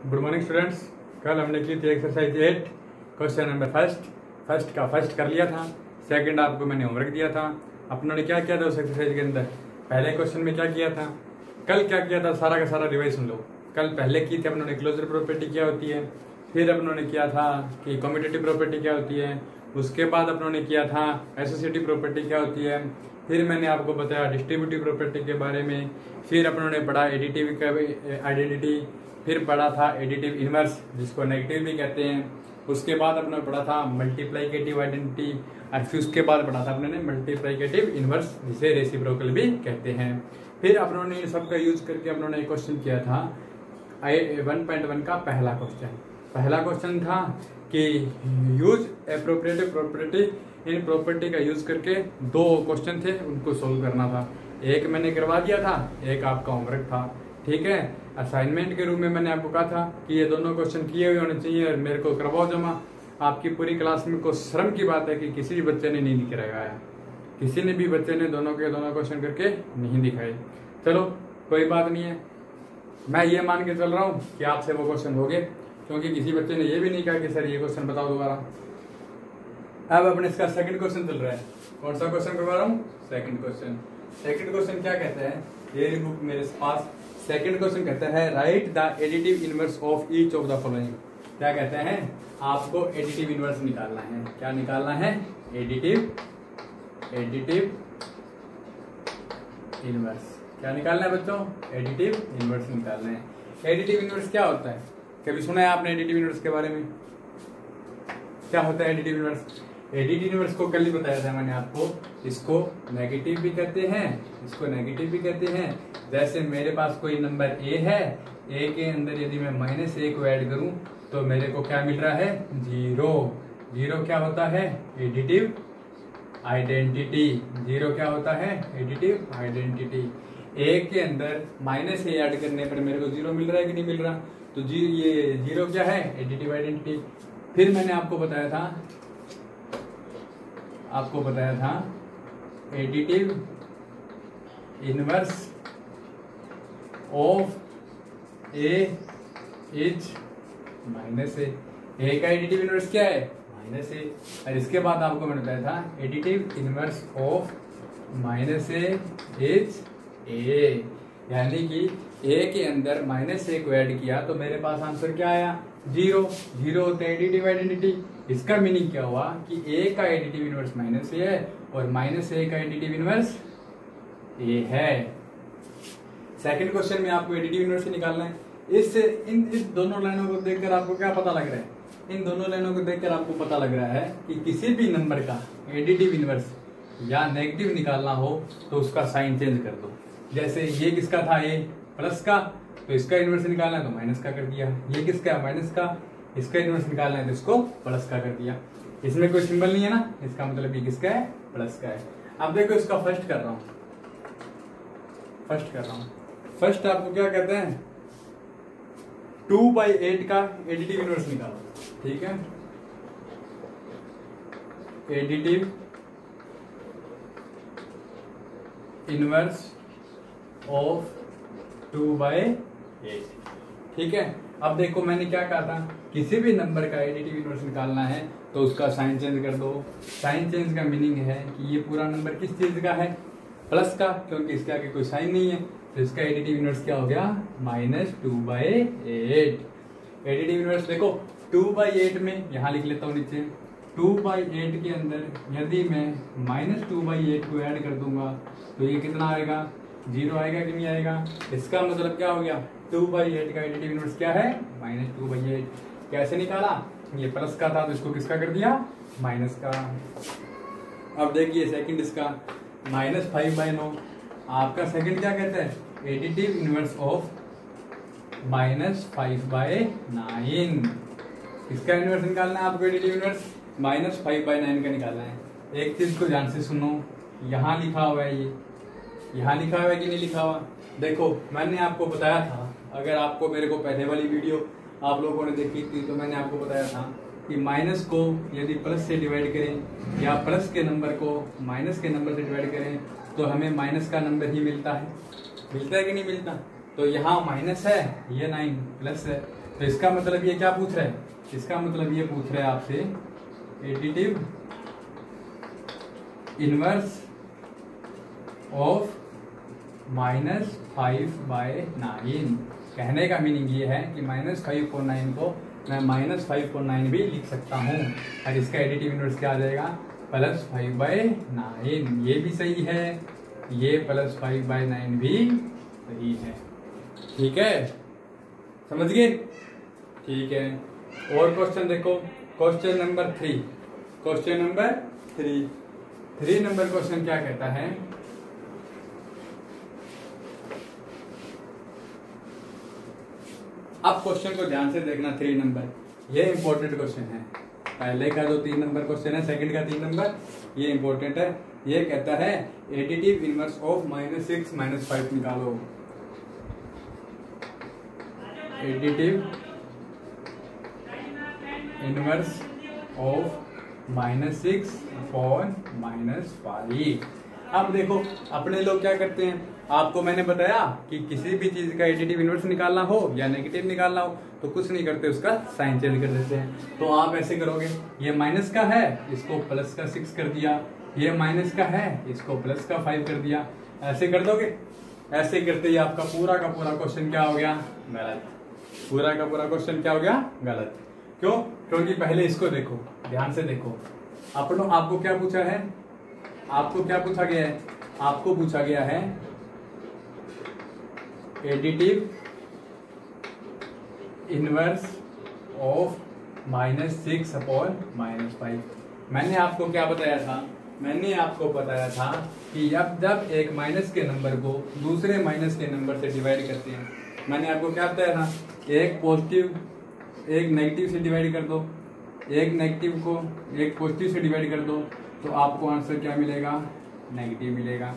Good morning students. कल हमने की थी एक्सरसाइज 8 क्वेश्चन नंबर फर्स्ट का फर्स्ट कर लिया था। सेकंड आपको मैंने होमवर्क दिया था। अपनों ने क्या किया था उस एक्सरसाइज के अंदर, पहले क्वेश्चन में क्या किया था, कल क्या किया था, सारा का सारा रिवाइज सुन लो। कल पहले की थी अपनों ने क्लोजर प्रॉपर्टी क्या होती है, फिर अपनों ने किया था कि कम्यूटेटिव प्रॉपर्टी क्या होती है, उसके बाद अपनों ने किया था एसोसिएटिव प्रॉपर्टी क्या होती है, फिर मैंने आपको बताया डिस्ट्रीब्यूटिव प्रॉपर्टी के बारे में, फिर अपनों ने पढ़ा एडिटिव का आइडेंटिटी, फिर पढ़ा था एडिटिव इनवर्स जिसको नेगेटिव भी कहते हैं, उसके बाद अपने पढ़ा था मल्टीप्लाइकेटिव आइडेंटिटी, और फिर उसके बाद पढ़ा था अपने मल्टीप्लाइकेटिव इनवर्स जिसे रेसिप्रोकल भी कहते हैं। फिर अपनों ने इन सब का यूज करके अपनों ने एक क्वेश्चन किया था 1.1 का पहला क्वेश्चन था कि यूज एप्रोप्रिएटिव प्रॉपर्टी। इन प्रॉपर्टी का यूज करके दो क्वेश्चन थे, उनको सोल्व करना था। एक मैंने करवा दिया था, एक आपका होमवर्क था। ठीक है, असाइनमेंट के रूप में मैंने आपको कहा था कि ये दोनों क्वेश्चन किए हुए होने चाहिए और मेरे को करवाओ जमा। आपकी पूरी क्लास में को शर्म की बात है कि किसी भी बच्चे ने नहीं दिखाया, किसी ने भी बच्चे ने दोनों के दोनों क्वेश्चन करके नहीं दिखाए। चलो कोई बात नहीं है, मैं ये मान के चल रहा हूँ कि आपसे वो क्वेश्चन हो गए, क्योंकि किसी बच्चे ने ये भी नहीं कहा कि सर ये क्वेश्चन बताओ दोबारा। अब अपने इसका सेकंड क्वेश्चन चल रहा है। कौन सा क्वेश्चन करवा रहा हूँ? सेकंड क्वेश्चन क्या कहता है, ये बुक मेरे पास। सेकंड क्वेश्चन कहता है right the additive inverse of each of the following. क्या कहते हैं, आपको एडिटिव इनवर्स निकालना है। क्या निकालना है? Additive inverse. क्या निकालना है बच्चों? एडिटिव इनवर्स निकालना है। एडिटिव इनवर्स क्या होता है? कभी सुना है आपने एडिटिव इनवर्स के बारे में? क्या होता है एडिटिव इनवर्स? एडिटिव इनवर्स को कल ही बताया था मैंने आपको। इसको नेगेटिव भी कहते हैं, जैसे मेरे पास कोई नंबर ए है, ए के अंदर यदि मैं -a को ऐड करूं तो मेरे को क्या मिल रहा है? जीरो क्या होता है? Additive identity. जीरो क्या होता है? Additive identity. ए के अंदर -a ऐड करने पर मेरे को जीरो मिल रहा है कि नहीं मिल रहा? तो ये जीरो क्या है? Additive identity. फिर मैंने आपको बताया था additive inverse of A is -a। ए का एडिटिव इनवर्स क्या है? -a। और इसके बाद आपको मैंने बताया था additive inverse of -a is a, यानी कि a के अंदर -a को ऐड किया तो मेरे पास आंसर क्या आया? जीरो होता है एडिटिव आइडेंटिटी। इसका मीनिंग क्या हुआ कि a का एडिटिव इनवर्स -a है और -a का एडिटिव इनवर्स a है। सेकंड क्वेश्चन में आपको एडिटिव इनवर्स निकालना है। इस दोनों लाइनों को देखकर आपको क्या पता लग रहा है? इन दोनों लाइनों को देखकर आपको पता लग रहा है कि किसी भी नंबर का एडिटिव इनवर्स या नेगेटिव निकालना हो तो उसका साइन चेंज कर दो। जैसे ये किसका था? ए प्लस का, तो इसका इनवर्स निकालना है तो माइनस का कर दिया। ये किसका है? माइनस का, इसका इनवर्स निकालना है तो इसको प्लस का कर दिया। इसमें कोई सिंबल नहीं है ना, इसका मतलब ये किसका है? प्लस का है। अब देखो इसका फर्स्ट कर रहा हूं। फर्स्ट आपको क्या कहते हैं? 2/8 का एडिटिव इनवर्स निकालो। ठीक है, एडिटिव इनवर्स ऑफ 2/8। ठीक है, अब देखो मैंने क्या कहा था, किसी भी नंबर का एडिटिव इनवर्स निकालना है तो उसका साइन चेंज कर दो। साइन चेंज का मीनिंग है कि ये पूरा नंबर किस चीज का है? प्लस का, क्योंकि इसके आगे कोई साइन नहीं है तो इसका एडिटिव इनवर्स क्या हो गया? -2/8। एडिटिव इनवर्स देखो 2/8 में यहां लिख लेता हूं नीचे। 2/8 के अंदर यदि मैं -2/8 को ऐड कर दूंगा तो ये कितना आएगा? जीरो आएगा कि नहीं आएगा? इसका मतलब क्या हो गया? 2/8 का एडिटिव इनवर्स क्या है? -2/8। कैसे निकाला? ये प्लस का था तो इसको किसका कर दिया? माइनस का। अब देखिए सेकंड इसका -5/9। आपका सेकंड क्या कहता है? Additive inverse of -5/9। इसका इनवर्स निकालना है आपको। एडिटिव इनवर्स -5/9 का निकालना है। एक चीज को ध्यान से सुनो, यहाँ लिखा हुआ है, ये यहाँ लिखा हुआ है कि नहीं लिखा हुआ? देखो मैंने आपको बताया था, अगर आपको मेरे को पहले वाली वीडियो आप लोगों ने देखी थी तो मैंने आपको बताया था कि माइनस को यदि प्लस से डिवाइड करें या प्लस के नंबर को माइनस के नंबर से डिवाइड करें तो हमें माइनस का नंबर ही मिलता है कि नहीं मिलता। तो यहाँ माइनस है, ये 9 प्लस है, तो इसका मतलब ये क्या पूछ रहा है, इसका मतलब ये पूछ रहा है आपसे एडिटिव इनवर्स ऑफ -5/9। कहने का मीनिंग ये है कि -5/9 को मैं -5/9 भी लिख सकता हूँ, और इसका एडिटिव इनवर्स क्या आ जाएगा, +5/9। ये भी सही है, ये +5/9 भी सही है। ठीक है, समझ गए? ठीक है, और क्वेश्चन देखो, question number 3। Question number 3 number question क्या कहता है, अब क्वेश्चन को ध्यान से देखना। 3 नंबर ये इंपॉर्टेंट क्वेश्चन है। पहले का जो 3 नंबर क्वेश्चन है, सेकंड का 3 नंबर, ये इंपॉर्टेंट है। ये कहता है एडिटिव इनवर्स ऑफ -6 -5 निकालो। Additive inverse of -6/-5। अब देखो अपने लोग क्या करते हैं, आपको मैंने बताया कि किसी भी चीज का एडिटिव इनवर्स निकालना हो या नेगेटिव निकालना हो तो कुछ नहीं करते, उसका साइन चेंज कर देते हैं। तो आप ऐसे करोगे, ये माइनस का है इसको प्लस का 6 कर दिया, ये माइनस का है इसको प्लस का 5 कर दिया, ऐसे कर दोगे। ऐसे करते ही आपका पूरा का पूरा क्वेश्चन क्या हो गया, गलत। पूरा का पूरा क्वेश्चन क्या हो गया, गलत। क्यों? क्योंकि पहले इसको देखो, ध्यान से देखो। आपको क्या पूछा है, आपको क्या पूछा गया है, आपको पूछा गया है एडिटिव इनवर्स ऑफ -6/-5। मैंने आपको क्या बताया था, मैंने आपको बताया था कि जब एक माइनस के नंबर को दूसरे माइनस के नंबर से डिवाइड करते हैं, मैंने आपको क्या बताया था, एक पॉजिटिव एक नेगेटिव से डिवाइड कर दो, एक नेगेटिव को एक पॉजिटिव से डिवाइड कर दो तो आपको आंसर क्या मिलेगा, नेगेटिव मिलेगा।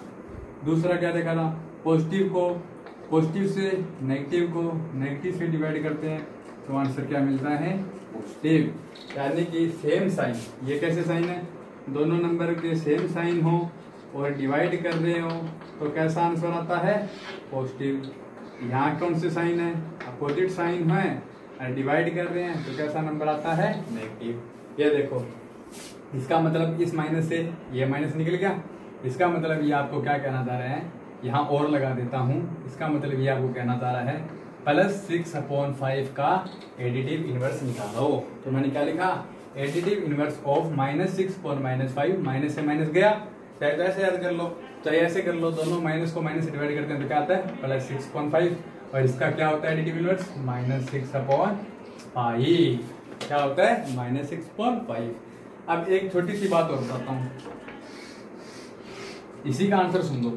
दूसरा क्या देखा था, पॉजिटिव को पॉजिटिव से नेगेटिव को नेगेटिव से डिवाइड करते हैं तो आंसर क्या मिलता है, पॉजिटिव। यानी कि सेम साइन, ये कैसे साइन है, दोनों नंबर के सेम साइन हो और डिवाइड कर रहे हो तो कैसा आंसर आता है, पॉजिटिव। यहाँ कौन से साइन है, अपोजिट साइन है और डिवाइड कर रहे हैं तो कैसा नंबर आता है, नेगेटिव। ये देखो, इसका मतलब इस माइनस से ये माइनस निकल गया, इसका मतलब ये आपको क्या कहना चाह रहा है, यहाँ और लगा देता हूँ, इसका मतलब ये आपको कहना चाह रहा है +6/5 का एडिटिव इनवर्स निकालो। तो मैंने क्या लिखा, एडिटिव इनवर्स ऑफ -6/-5, माइनस से माइनस गया, चाहे तो ऐसे याद कर लो चाहे ऐसे कर लो, दोनों माइनस को माइनस से डिवाइड करते हैं तो क्या आता है, +6/5। और इसका क्या होता है एडिटिव इनवर्स, -6/5। क्या होता है, -6/5। अब एक छोटी सी बात और बताता हूँ, इसी का आंसर सुन दो।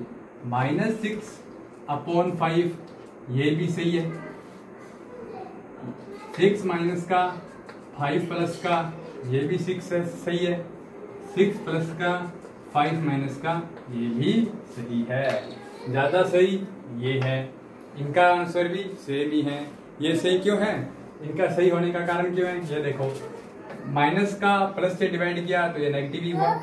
-6/5 ये भी सही है, 6 माइनस का 5 प्लस का ये भी 6 है, सही है, 6 प्लस का 5 माइनस का ये भी सही है। ज्यादा सही ये है, इनका आंसर भी सेम ही है। ये सही क्यों है, इनका सही होने का कारण क्यों है, ये देखो, माइनस का प्लस से डिवाइड किया तो ये नेगेटिव ही हुआ,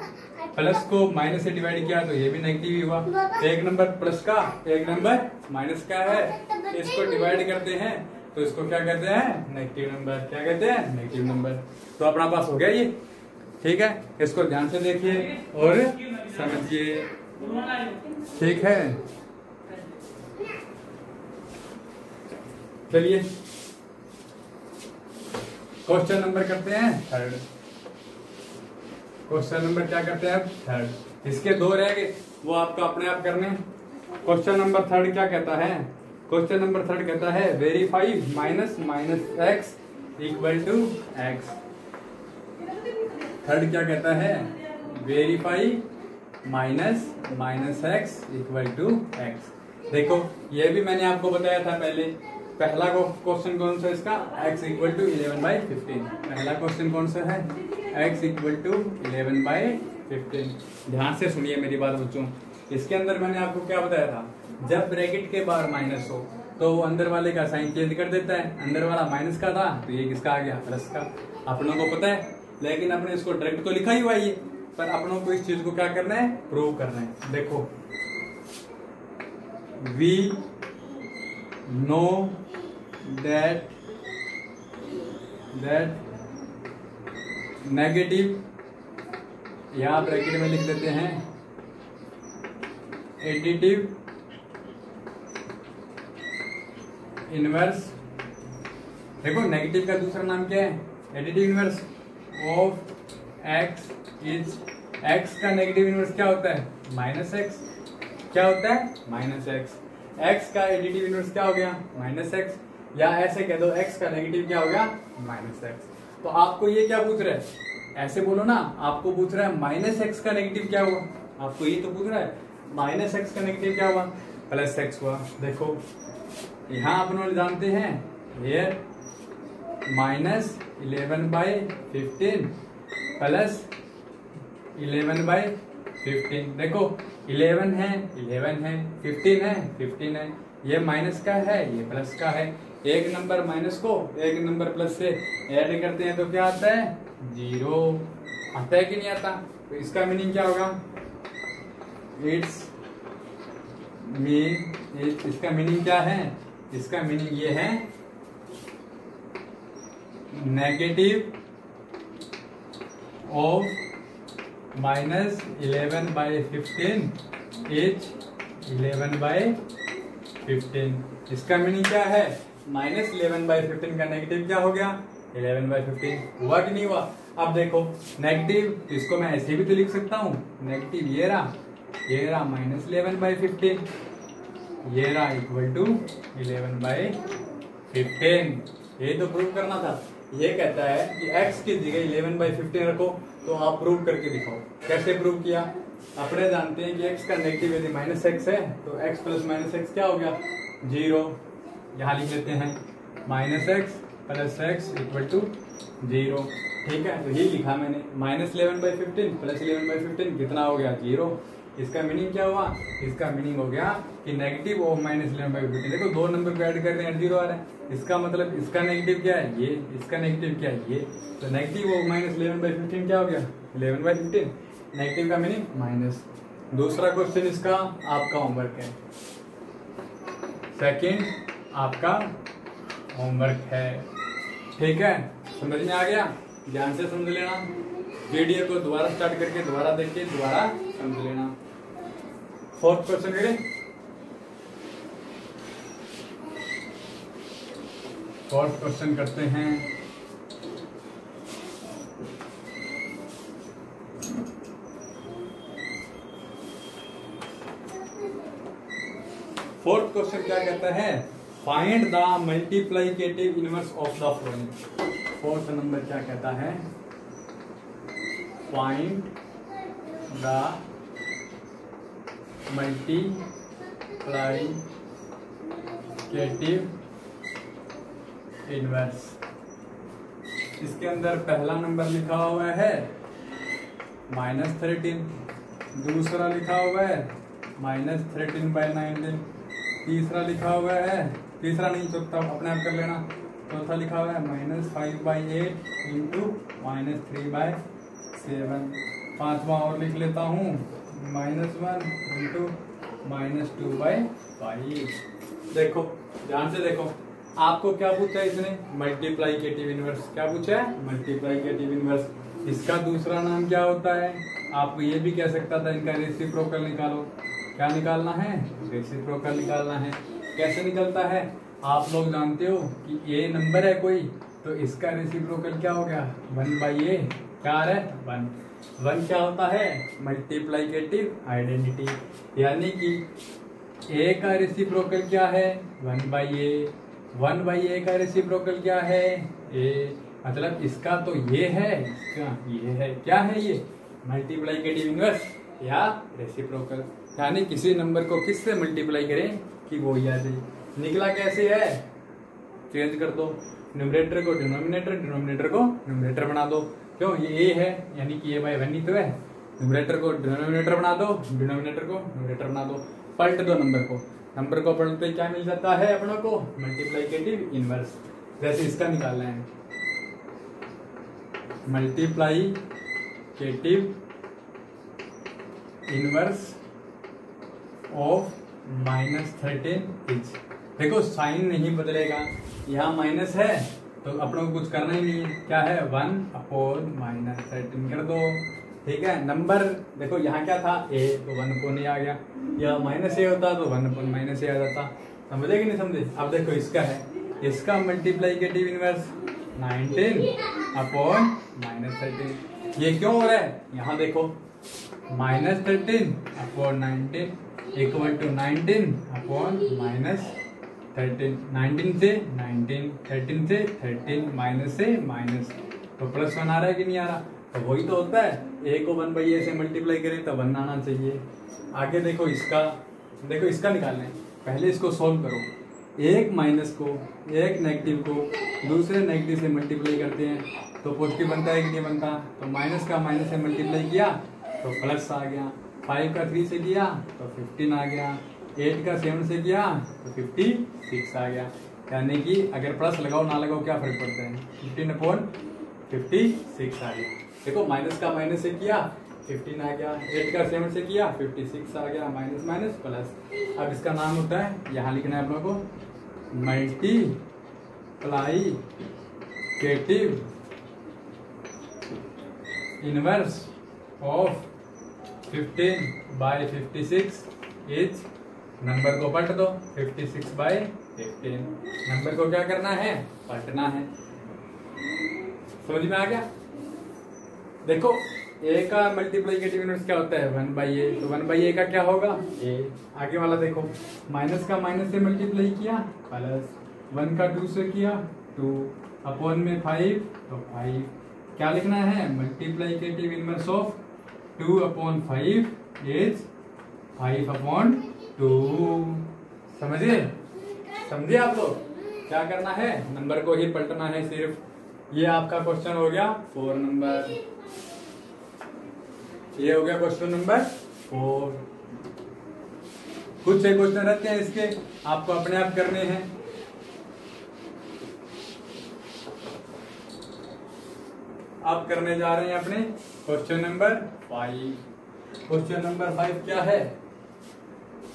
प्लस को माइनस से डिवाइड किया तो ये भी नेगेटिव ही हुआ। एक नंबर प्लस का एक नंबर माइनस का है, इसको डिवाइड करते हैं तो इसको क्या कहते हैं, नेगेटिव नंबर। क्या कहते हैं, नेगेटिव नंबर। तो अपना पास हो गया ये। ठीक है, इसको ध्यान से देखिए और समझिए। ठीक है, चलिए क्वेश्चन नंबर करते हैं 3rd। क्वेश्चन नंबर क्या करते हैं, 3rd। इसके 2 रह गए, वो आपको अपने आप करने। क्वेश्चन नंबर 3rd क्या कहता है, क्वेश्चन नंबर 3rd कहता है वेरीफाई -x = x। 3rd क्या कहता है, वेरीफाई -x = x। देखो ये भी मैंने आपको बताया था पहले। पहला क्वेश्चन कौन सा इसका, x = 11/15। पहला क्वेश्चन कौन सा है, x = 11/15। ध्यान से सुनिए मेरी बात बच्चों। इसके अंदर मैंने आपको क्या बताया था, जब ब्रैकेट के बाहर माइनस हो तो वो अंदर वाले का साइन चेंज कर देता है। अंदर वाला माइनस का था तो ये किसका आ गया, प्लस का। अपनों को पता है, लेकिन अपने इसको डायरेक्ट तो लिखा ही हुआ है, पर अपनों को इस चीज को क्या करना है, प्रूव करना है। देखो, we know that that negative, यहाँ ब्रैकेट में लिख देते हैं एडिटिव इनवर्स। देखो नेगेटिव का दूसरा नाम क्या है? Additive inverse of x is, x का नेगेटिव इनवर्स क्या होता है? Minus x. क्या होता है? Minus x. एक्स का एडिटिव इनवर्स क्या हो गया? Minus x. या ऐसे कह दो एक्स का नेगेटिव क्या हो गया? Minus x. तो आपको ये क्या पूछ रहा है? ऐसे बोलो ना, आपको पूछ रहा है माइनस एक्स का नेगेटिव क्या हुआ? आपको ये तो पूछ रहा है माइनस एक्स का नेगेटिव क्या हुआ? प्लस एक्स हुआ। देखो यहाँ अपन लोग जानते हैं here माइनस 11/15 प्लस 11/15। देखो 11 है 11 है, 15 है 15 है, ये माइनस का है ये प्लस का है। एक नंबर माइनस को एक नंबर प्लस से ऐड करते हैं तो क्या आता है? 0 आता है कि नहीं आता? तो इसका मीनिंग क्या होगा? इसका मीनिंग क्या है? इसका मीनिंग ये है नेगेटिव ऑफ माइनस 11/15 इज 11/15। इसका मीनिंग क्या है? माइनस 11/15 का नेगेटिव क्या हो गया? 11/15। हुआ कि नहीं हुआ? अब देखो नेगेटिव, इसको मैं ऐसे भी तो लिख सकता हूँ, नेगेटिव ये रहा माइनस 11/15, ये रहा इक्वल टू 11/15। ये तो प्रूव करना था। ये कहता है कि x की जगह 11/15 रखो, तो आप प्रूव करके दिखाओ। कैसे प्रूव किया? अपने जानते हैं कि x का नेगेटिव यदि माइनस एक्स है तो x प्लस माइनस एक्स क्या हो गया? 0। यहाँ लिख लेते हैं minus x plus x equal to 0। ठीक है, तो ये लिखा मैंने माइनस 11/15 प्लस 11/15 कितना हो गया? 0। इसका मीनिंग क्या हुआ? इसका मीनिंग हो गया कि नेगेटिव ऑफ माइनस 11/15। देखो दो नंबर को ऐड कर रहे हैं 0 आ रहा है, इसका मतलब इसका नेगेटिव क्या है? ये। इसका नेगेटिव क्या है? ये। तो नेगेटिव ऑफ माइनस 11/15 क्या हो गया? 11/15। नेगेटिव का मीनिंग माइनस। दूसरा क्वेश्चन इसका आपका होमवर्क है, सेकंड आपका होमवर्क है। ठीक है, समझ में आ गया? ध्यान से समझ लेना, वीडियो को दोबारा स्टार्ट करके दोबारा देख के दोबारा समझ लेना। फोर्थ क्वेश्चन करें। फोर्थ क्वेश्चन करते हैं। फोर्थ क्वेश्चन क्या कहता है? Find the multiplicative inverse of the following. Fourth number क्या कहता है? Find the multiplicative inverse. इसके अंदर पहला नंबर लिखा हुआ है -13, दूसरा लिखा हुआ है -13/19, तीसरा लिखा हुआ है, तीसरा नहीं चौथा अपने आप कर लेना, चौथा लिखा हुआ है -5/8 इंटू -3/7। पांचवा और लिख लेता हूँ -1 इंटू -2/5। देखो ध्यान से देखो, आपको क्या पूछा है इसने? Multiplicative inverse. क्या पूछा है? Multiplicative inverse. इसका दूसरा नाम क्या होता है? आपको ये भी कह सकता था इनका रेसिप्रोकल निकालो। क्या निकालना है? रेसिप्रोकल निकालना है। कैसे निकलता है? आप लोग जानते हो कि ए नंबर है कोई, तो इसका रेसिप्रोकल क्या हो गया? 1/a। क्या है? 1। 1 क्या होता है? Multiplicative identity. यानी कि a का रेसिप्रोकल क्या है? 1/a। 1/a का रेसिप्रोकल क्या है? a। मतलब इसका तो ये है, इसका ये है। क्या है ये? मल्टीप्लिकेटिव इनवर्स या रेसिप्रोकल। यानी किसी नंबर को किससे मल्टीप्लाई करें कि वो याद है। निकला कैसे है? चेंज कर दो, न्यूमरेटर को डिनोमिनेटर, डिनोमिनेटर को न्यूमरेटर बना दो। क्यों? ये a है, यानी कि a/1 ही तो है। न्यूमरेटर को डिनोमिनेटर बना दो, डिनोमिनेटर को न्यूमरेटर बना दो। पलट दो नंबर को पलटते क्या मिल जाता है अपनों को? Multiplicative inverse. जैसे इसका निकालना है मल्टीप्लिकेटिव इनवर्स ऑफ -13 इज। देखो साइन नहीं बदलेगा, यहाँ माइनस है तो अपनों को कुछ करना ही नहीं है, क्या है 1/-13 कर दो। ठीक है, नंबर देखो यहाँ क्या था a, तो 1/a आ गया, या -a होता तो 1/-a आ जाता। समझे कि नहीं समझे? अब देखो इसका है, इसका मल्टीप्लाइकेटिव इनवर्स 19/-13। ये क्यों हो रहा है? यहाँ देखो -13/19 इक्वल टू 19/-13। 19 से 19, 13 से 13, माइनस से माइनस, तो +1 आ रहा है कि नहीं आ रहा? तो वही तो होता है, a को 1/a से मल्टीप्लाई करें तो 1 आना चाहिए। आगे देखो इसका निकालना है, पहले इसको सोल्व करो। एक माइनस को, एक नेगेटिव को दूसरे नेगेटिव से मल्टीप्लाई करते हैं तो पॉजिटिव बनता है कि नहीं बनता? तो माइनस का माइनस से मल्टीप्लाई किया तो प्लस आ गया, 5 का 3 से किया तो 15 आ गया, 8 का 7 से किया तो 56 आ गया। यानी कि अगर प्लस लगाओ ना लगाओ क्या फर्क पड़ता है, 15/56 आ गया। देखो माइनस का माइनस से किया 15 आ गया, 8 का 7 से किया 56 आ गया, माइनस माइनस प्लस। अब इसका नाम होता है, यहाँ लिखना है आप लोगों को, multiplicative inverse of 15/56 is, number को पलट दो, 56/15। नंबर को क्या करना है? पलटना है। समझ में आ गया? देखो a का मल्टीप्लाइकेटिव इनवर्स क्या होता है? 1/a, तो 1/a का क्या होगा? a। आगे वाला देखो, माइनस का माइनस से मल्टीप्लाई किया प्लस, 1 का 2 से किया 2, अपॉन में 5 तो 5। क्या लिखना है? Multiplicative inverse of 2/5 is 5/2। समझे आप लोग? क्या करना है? नंबर को ही पलटना है सिर्फ। ये आपका क्वेश्चन हो गया 4 नंबर। ये हो गया क्वेश्चन नंबर 4। कुछ से क्वेश्चन रहते हैं इसके, आपको अपने आप करने हैं। आप करने जा रहे हैं अपने क्वेश्चन नंबर 5। क्वेश्चन नंबर 5 क्या है?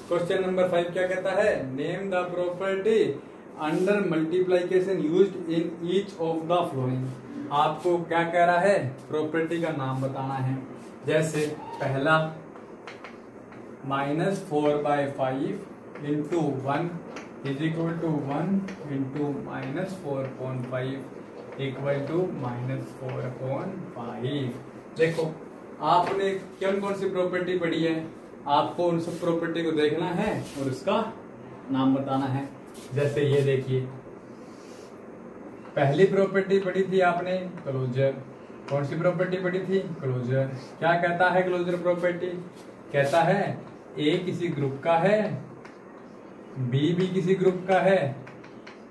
क्वेश्चन नंबर 5 क्या कहता है? Name the property under multiplication used in each of the flowing. आपको क्या कह रहा है? प्रॉपर्टी का नाम बताना है। जैसे पहला -4/5 into 1 is equal to 1 into -4/5 equal to -4/5। देखो आपने कौन सी प्रॉपर्टी पढ़ी है, आपको उन सब प्रॉपर्टी को देखना है और उसका नाम बताना है। जैसे ये देखिए, पहली प्रॉपर्टी पढ़ी थी आपने क्लोजर। कौन सी प्रॉपर्टी पढ़ी थी? क्लोजर। क्या कहता है क्लोजर प्रॉपर्टी? कहता है ए किसी ग्रुप का है, बी भी किसी ग्रुप का है,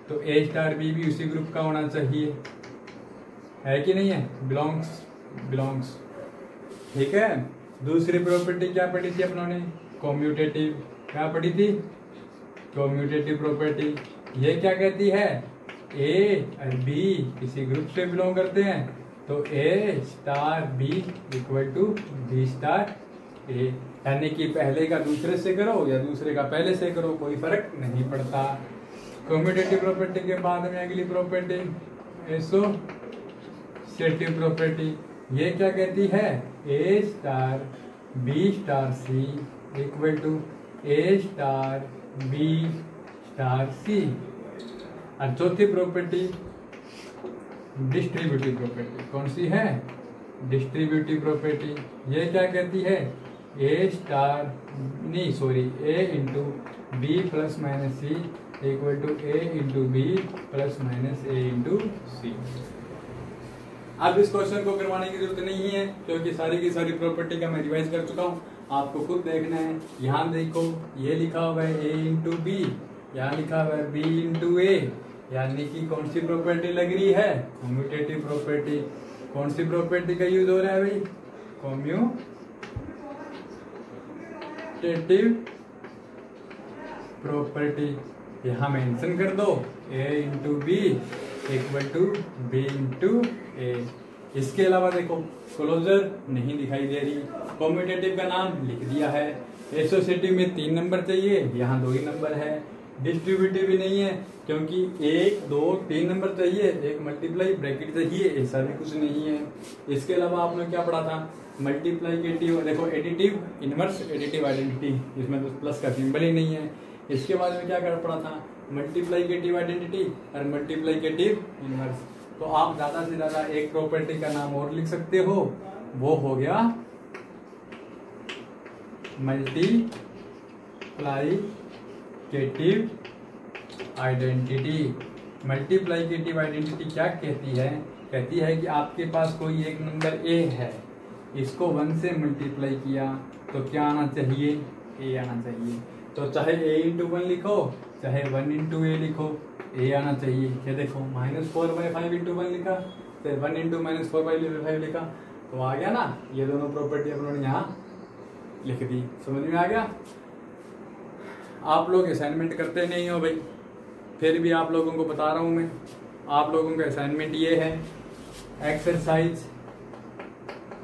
तो ए स्टार बी भी उसी ग्रुप का होना चाहिए, है कि नहीं है? बिलोंग्स। ठीक है। दूसरी प्रॉपर्टी क्या पढ़ी थी अपनों ने? कॉम्यूटेटिव। क्या पढ़ी थी? Commutative property. ये क्या कहती है? ए और बी किसी ग्रुप से बिलोंग करते हैं तो A star B equal to B star A. यानी कि पहले का दूसरे से करो या दूसरे का पहले से करो, कोई फर्क नहीं पड़ता। कॉम्यूटेटिव प्रॉपर्टी के बाद में अगली प्रॉपर्टी एसोसिएटिव प्रॉपर्टी। ये क्या कहती है? A star B star C equal to A star B star C. और चौथी प्रॉपर्टी डिस्ट्रीब्यूटिव प्रॉपर्टी। कौन सी है? Distributive property. ये क्या कहती है? A into B plus minus C equal to A into B plus minus A into C. अब इस क्वेश्चन को करवाने की जरूरत नहीं है क्योंकि सारी की सारी प्रॉपर्टी का मैं रिवाइज कर चुका हूँ, आपको खुद देखना है। यहाँ देखो ये लिखा हुआ है ए इंटू बी, यहाँ लिखा हुआ है बी इंटू ए, यानी कि कौन सी प्रॉपर्टी लग रही है? Commutative property. कौन सी प्रॉपर्टी का यूज हो रहा है भाई? Commutative property. यहाँ मेंशन कर दो A into B equal to B into A. इसके अलावा देखो क्लोजर नहीं दिखाई दे रही, कम्यूटेटिव का नाम लिख दिया है, एसोसिएटिव में 3 नंबर चाहिए, यहाँ 2 ही नंबर है। डिस्ट्रीब्यूटिव भी नहीं है, क्योंकि 1 2 3 नंबर चाहिए, एक मल्टीप्लाई ब्रैकेट चाहिए, ऐसा भी कुछ नहीं है। इसके अलावा आपने क्या पढ़ा था, मल्टीप्लाइकेटिव, देखो एडिटिव इनवर्स एडिटिव आइडेंटिटी, इसमें तो प्लस का सिंबल ही नहीं है। इसके बाद में क्या कर पड़ा था, मल्टीप्लाइकेटिव आइडेंटिटी और मल्टीप्लाइकेटिव इनवर्स। तो आप ज्यादा से ज्यादा एक प्रॉपर्टी का नाम और लिख सकते हो, वो हो गया मल्टीप्लाइकेटिव आइडेंटिटी। मल्टीप्लाइकेटिव आइडेंटिटी क्या कहती है, कहती है कि आपके पास कोई एक नंबर ए है, इसको 1 से मल्टीप्लाई किया तो क्या आना चाहिए, ए आना चाहिए। तो चाहे a इंटू 1 लिखो, चाहे 1 इंटू ए लिखो, ए आना चाहिए। ये देखो -4/5 इंटू 1 लिखा, फिर 1 इंटू -4/5 लिखा, तो आ गया ना। ये दोनों प्रॉपर्टी अपनों यहाँ लिख दी, समझ में आ गया। आप लोग असाइनमेंट करते नहीं हो भाई, फिर भी आप लोगों को बता रहा हूं मैं। आप लोगों का असाइनमेंट ये है, एक्सरसाइज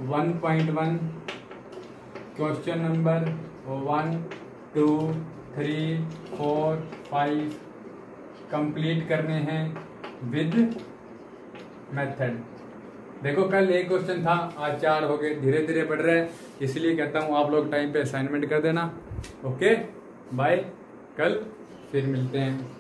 1.1 क्वेश्चन नंबर 1 2 3 4 5 कंप्लीट करने हैं विद मेथड। देखो कल एक क्वेश्चन था, आज 4 हो गए, धीरे धीरे बढ़ रहा है, इसलिए कहता हूँ आप लोग टाइम पे असाइनमेंट कर देना। ओके बाय, कल फिर मिलते हैं।